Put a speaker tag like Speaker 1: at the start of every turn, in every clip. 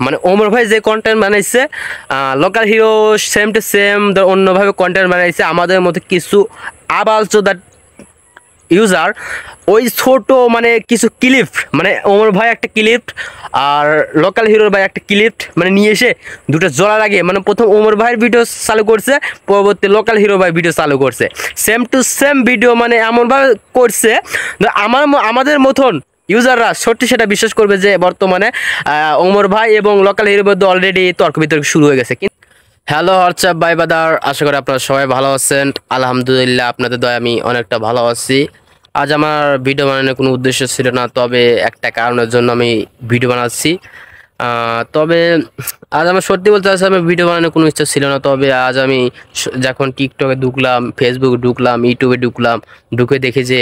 Speaker 1: মানে ওমর ভাই যে কন্টেন্ট বানাইছে local hero same to same অন্যভাবে কন্টেন্ট বানাইছে। আমাদের মতো কিছু আবালচোদা ইউজার ওই ছোট মানে কিছু ক্লিপ, মানে ওমর ভাই একটা ক্লিপ আর লোকাল হিরোর ভাই একটা ক্লিপ মানে নিয়ে এসে দুটো জোড়া লাগে, মানে প্রথম ওমর ভাইয়ের ভিডিও চালু করছে, পরবর্তী লোকাল হিরো ভাই ভিডিও চালু করছে, সেম টু সেম ভিডিও মানে এমনভাবে করছে আমাদের মতন ইউজাররা সত্যি সেটা বিশ্বাস করবে যে বর্তমানে ওমর ভাই এবং লোকাল হিরোর মধ্যে অলরেডি তর্ক বিতর্ক শুরু হয়ে গেছে। হ্যালো হোয়াটসঅ্যাপ বাই বাদার, আশা করি আপনারা সবাই ভালো আছেন। আলহামদুলিল্লাহ আপনাদের দয়া আমি অনেকটা ভালো আছি। আজ আমার ভিডিও বানানোর কোনো উদ্দেশ্য ছিল না, তবে একটা কারণের জন্য আমি ভিডিও বানাচ্ছি। তবে আজ আমার সত্যি বলতে চাচ্ছি আমি ভিডিও বানানোর কোনো ইচ্ছা ছিল না, তবে আজ আমি যখন টিকটকে ঢুকলাম, ফেসবুকে ঢুকলাম, ইউটিউবে ঢুকলাম, ঢুকে দেখি যে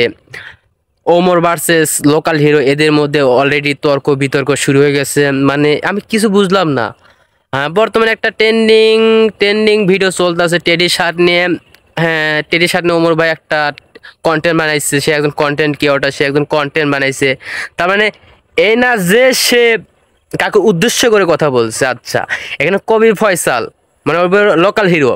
Speaker 1: ওমর ভার্সেস লোকাল হিরো এদের মধ্যে অলরেডি তর্ক বিতর্ক শুরু হয়ে গেছে। মানে আমি কিছু বুঝলাম না। হ্যাঁ, বর্তমানে একটা ট্রেন্ডিং ভিডিও চলতেছে টেডি শার্ট নিয়ে। হ্যাঁ, টেডি শার্ট নিয়ে ওমর ভাই একটা কন্টেন্ট বানাইছে, সে একজন কন্টেন্ট ক্রিয়েটর, সে একজন কন্টেন্ট বানাইছে। তার মানে এই না যে সে কাকে উদ্দেশ্য করে কথা বলছে। আচ্ছা, এখানে কবির ফয়সাল মানে লোকাল হিরো,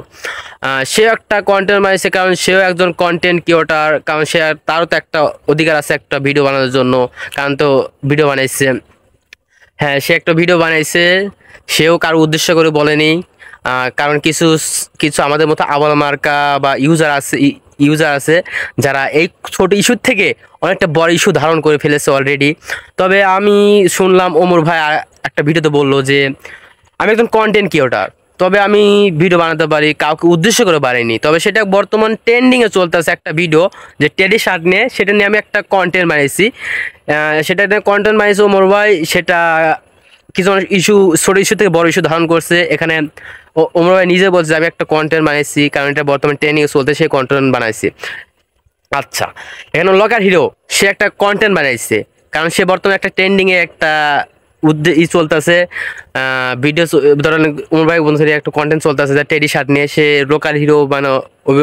Speaker 1: সে একটা কন্টেন্ট বানাইছে, কারণ সেও একজন কন্টেন্ট ক্রিয়েটর, কারণ সে তারও তো একটা অধিকার আছে একটা ভিডিও বানানোর জন্য, কারণ তো ভিডিও বানাইছে। হ্যাঁ, সে একটা ভিডিও বানাইছে, সেও কারো উদ্দেশ্য করে বলেনি। কারণ কিছু কিছু আমাদের মতো আবাল মার্কা বা ইউজার আছে যারা এই ছোট ইস্যুর থেকে অনেকটা বড় ইস্যু ধারণ করে ফেলেছে অলরেডি। তবে আমি শুনলাম ওমর ভাই একটা ভিডিওতে বললো যে আমি একজন কন্টেন্ট ক্রিয়েটর, তবে আমি ভিডিও বানাতে পারি, কাউকে উদ্দেশ্য করে বানাইনি। তবে সেটা বর্তমান ট্রেন্ডিংয়ে চলতেছে একটা ভিডিও যে টেডি শার্ট নিয়ে, সেটা নিয়ে আমি একটা কন্টেন্ট বানিয়েছি। সেটা নিয়ে কন্টেন্ট বানিয়েছি ওমর ভাই, সেটা কিছু ইস্যু, ছোটো ইস্যু থেকে বড় ইস্যু ধারণ করছে। এখানে ওমর ভাই নিজে বলছে আমি একটা কন্টেন্ট বানাইছি, কারণ এটা বর্তমানে ট্রেন্ডিংয়ে চলতে, সেই কন্টেন্ট বানাইছি। আচ্ছা, এখানে লোকাল হিরো সে একটা কন্টেন্ট বানাইছে, কারণ সে বর্তমানে একটা ট্রেন্ডিংয়ে একটা চলতেছে ভিডিও। ধরেন ওমর ভাই বন্ধু একটা কন্টেন্ট চলতেছে যা টেডি শার্ট নিয়ে, সে লোকাল হিরো মানে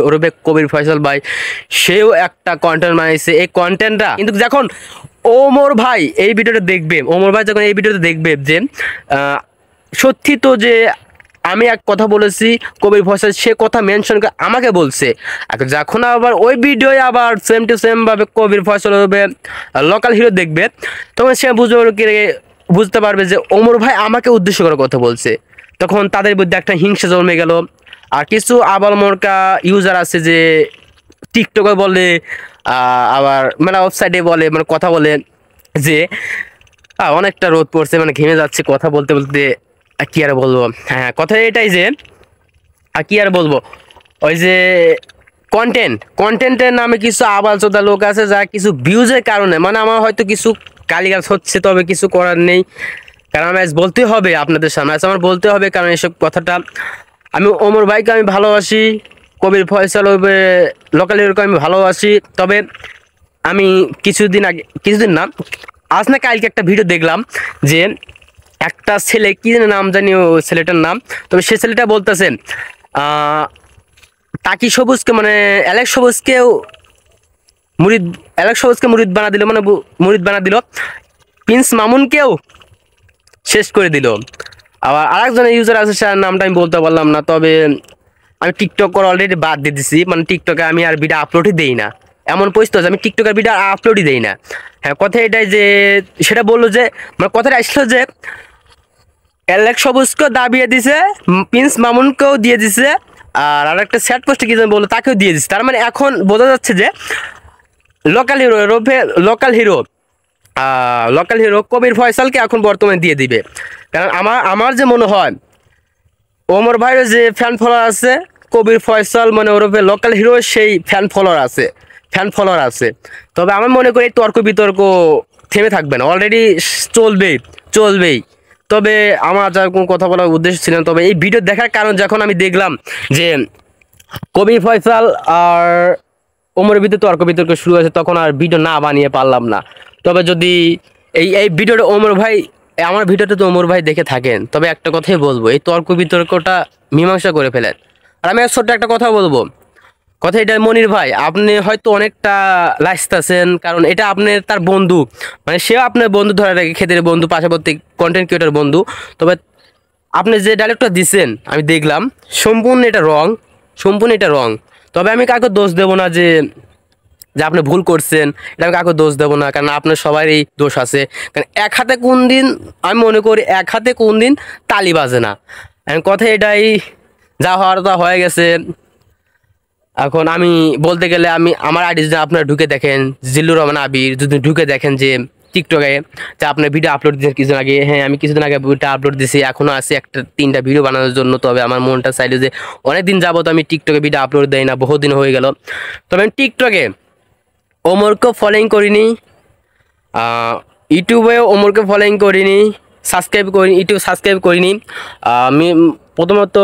Speaker 1: ওরবে কবির ফয়সাল ভাই, সেও একটা কন্টেন্ট বানাইছে। এই কন্টেন্টটা কিন্তু যখন ওমর ভাই এই ভিডিওটা দেখবে, ওমর ভাই যখন এই ভিডিওটা দেখবে যে সত্যি তো যে আমি এক কথা বলেছি, কবির ফয়সাল সে কথা মেনশন করে আমাকে বলছে। যখন আবার ওই ভিডিও আবার সেম টু সেম ভাবে কবির ফয়সাল হবে লোকাল হিরো দেখবে, তখন সে বুঝতে পারবে যে ওমর ভাই আমাকে উদ্দেশ্য করে কথা বলছে। তখন তাদের মধ্যে একটা হিংসা জন্মে গেল। আর কিছু আবাল মোরকা ইউজার আছে যে টিকটকে বলে, আবার মানে ওয়েবসাইটে বলে, মানে কথা বলে যে অনেকটা রোদ পড়ছে, মানে ঘেমে যাচ্ছে কথা বলতে বলতে, কি আর বলবো। হ্যাঁ, কথা এটাই যে কি আর বলবো, ওই যে কন্টেন্টের নামে কিছু আবালচোদা লোক আছে যা কিছু ভিউজের কারণে, মানে আমার হয়তো কিছু গালিগালাজ হচ্ছে, তবে কিছু করার নেই, কারণ আমি আজ বলতে হবে আপনাদের সামনে, আজ আমার বলতে হবে, কারণ এসব কথাটা আমি ওমর ভাইকে আমি ভালোবাসি, কবির ফয়সাল হবে লোকাল হিরোকে আমি ভালোবাসি। তবে আমি কিছুদিন না, আজ না কালকে একটা ভিডিও দেখলাম যে একটা ছেলে, কি নাম জানি ও ছেলেটার নাম, তবে সে ছেলেটা বলতেছে তাকি সবুজকে মানে অ্যালেক্স সবুজকে মুরিদ বানা দিল, মানে মুরিদ বানা দিল, প্রিন্স মামুনকেও শেষ করে দিল। আবার আরেকজনের ইউজার আছে, তার নামটা আমি বলতে পারলাম না। তবে আমি টিকটক করে অলরেডি বাদ দিয়ে দিছি, মানে টিকটকে আমি আর ভিডিও আপলোডই দেই না, এমন পরিস্থিতি আছে আমি টিকটকের ভিডিও আপলোডই দেই না। হ্যাঁ, কথা এটাই যে সেটা বললো যে মানে কথাটা আসলো যে অ্যালেক্স সবুজকেও দাবিয়ে দিছে, প্রিন্স মামুনকেও দিয়ে দিছে, আর আরেকটা স্যাড পোস্টে কি যেন বললো তাকেও দিয়ে দিছে। তার মানে এখন বোঝা যাচ্ছে যে লোকাল হিরো কবির ফয়সালকে এখন বর্তমানে দিয়ে দিবে। কারণ আমার যে মনে হয় ওমর ভাইয়ের যে ফ্যান ফলোয়ার আছে, কবির ফয়সাল মানে ওরফে লোকাল হিরো সেই ফ্যান ফলোয়ার আছে। তবে আমি মনে করি তর্ক বিতর্ক থেমে থাকবে না, অলরেডি চলবেই। তবে আমার যার কোনো কথা বলার উদ্দেশ্য ছিল না, তবে এই ভিডিও দেখার কারণ যখন আমি দেখলাম যে কবির ফয়সাল আর ওমরের ভিতরে তর্ক বিতর্ক শুরু হয়েছে, তখন আর ভিডিও না বানিয়ে পারলাম না। তবে যদি এই ভিডিওটা আমার ভিডিওটা তো ওমর ভাই দেখে থাকেন, তবে একটা কথাই বলবো, এই তর্ক বিতর্কটা মীমাংসা করে ফেলেন। আর আমি ছোট্ট একটা কথা বলবো, কথা এটা মনির ভাই, আপনি হয়তো অনেকটা লাইস্তাছেন, কারণ এটা আপনার তার বন্ধু, মানে সেও আপনার বন্ধু ধরে রাখে, ক্ষেতের বন্ধু, পাশাপাশি কন্টেন্ট ক্রিয়েটর বন্ধু। তবে আপনি যে ডায়লগটা দিছেন আমি দেখলাম সম্পূর্ণ এটা রং, সম্পূর্ণ এটা রং। তবে আমি কাউকে দোষ দেবো না যে যে আপনি ভুল করছেন, এটা আমি কাউকে দোষ দেবো না, কারণ আপনার সবারই দোষ আছে। কারণ এক হাতে কোন দিন, আমি মনে করি এক হাতে কোন দিন তালি বাজে না। এখন কথা এটাই, যা হওয়ার তা হয়ে গেছে। এখন আমি বলতে গেলে আমি আমার আইডি যদি আপনারা ঢুকে দেখেন, জিল্লুর রহমান আবির, যদি ঢুকে দেখেন যে টিকটকে যে আপনার ভিডিও আপলোড দিয়েছেন কিছুদিন আগে, হ্যাঁ আমি কিছুদিন আগে ভিডিওটা আপলোড দিয়েছি, এখনও আছে একটা 3টা ভিডিও বানানোর জন্য। তবে আমার মনটা চাইলে যে অনেক দিন যাবত আমি টিকটকে ভিডিও আপলোড দেই না, বহুদিন হয়ে গেল। তবে আমি টিকটকে ওমরকে ফলোইং করিনি, ইউটিউবেও ওমরকে ফলোইং করিনি, সাবস্ক্রাইব করিনি, ইউটিউব সাবস্ক্রাইব করিনি। আমি প্রথমত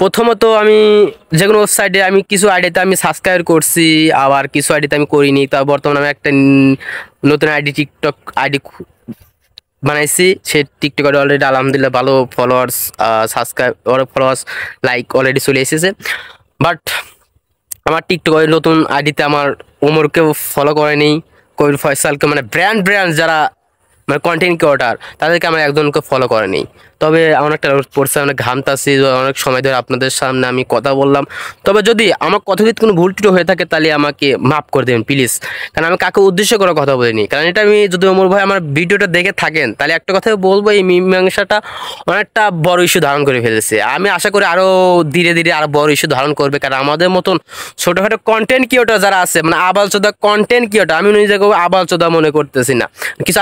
Speaker 1: প্রথমত আমি যে কোনো ওয়েবসাইটে আমি কিছু আইডিতে আমি সাবস্ক্রাইব করছি, আবার কিছু আইডিতে আমি করিনি। তা বর্তমানে আমি একটা নতুন আইডি টিকটক আইডি বানাইছি। সেই টিকটক আইডি অলরেডি আলহামদুলিল্লাহ ভালো followers, subscribe, followers, like already চলে এসেছে। বাট আমার টিকটক নতুন আইডিতে আমার ওমরকেও ফলো করেনি, কবির ফয়সালকে, মানে ব্র্যান্ড যারা মানে কন্টেন্ট ক্রিয়েটর, তাদেরকে আমার একজনকে ফলো করেনি। তবে আমার একটা পড়ছে, অনেক ঘামতাছি, অনেক সময় ধরে আপনাদের সামনে আমি কথা বললাম। তবে যদি আমার কথা যদি কোনো ভুল টুটো হয়ে থাকে তাহলে আমাকে মাফ করে দেবেন প্লিজ, কারণ আমি কাকে উদ্দেশ্য করে কথা বলিনি। কারণ এটা আমি, যদি ওমর ভাই আমার ভিডিওটা দেখে থাকেন তাহলে একটা কথা বলবো, এই মীমাংসাটা অনেকটা বড় ইস্যু ধারণ করে ফেলেছে। আমি আশা করি আরও ধীরে ধীরে আরও বড় ইস্যু ধারণ করবে, কারণ আমাদের মতন ছোটোখাটো কন্টেন্ট ক্রিয়েটর যারা আছে, মানে আবালচোদা কন্টেন্ট ক্রিয়েটর, আমি নিজেকে আবালচোদা মনে করতেছি না, কিছু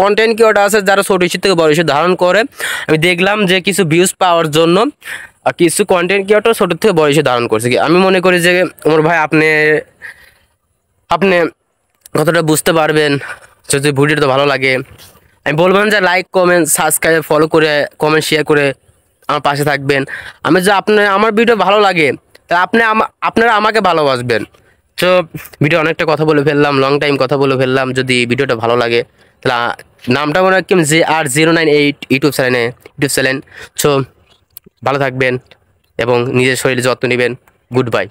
Speaker 1: কন্টেন্ট ক্রিয়েটর আছে যারা ছোটো ইস্যু থেকে বড় ইস্যু ধারণ করে। আমি দেখলাম যে কিছু ভিউজ পাওয়ার জন্য কিছু কন্টেন্ট ক্রিয়েটর ছোটো থেকে বড় ইস্যু ধারণ করছে। আমি মনে করি যে ওমর ভাই আপনি কতটা বুঝতে পারবেন। যদি ভিডিওটা ভালো লাগে আমি বলবেন যে লাইক, কমেন্ট, সাবস্ক্রাইব, ফলো করে, কমেন্ট, শেয়ার করে আমার পাশে থাকবেন। আমি যে আমার ভিডিও ভালো লাগে তা আপনারা আমাকে ভালোবাসবেন। তো ভিডিও অনেকটা কথা বলে ফেললাম, লং টাইম কথা বলে ফেললাম। যদি ভিডিওটা ভালো লাগে তাহলে নামটা মনে রাখবেন JR098 ইউটিউব চ্যানেল। সো ভালো থাকবেন এবং নিজের শরীরে যত্ন নেবেন। Good bye.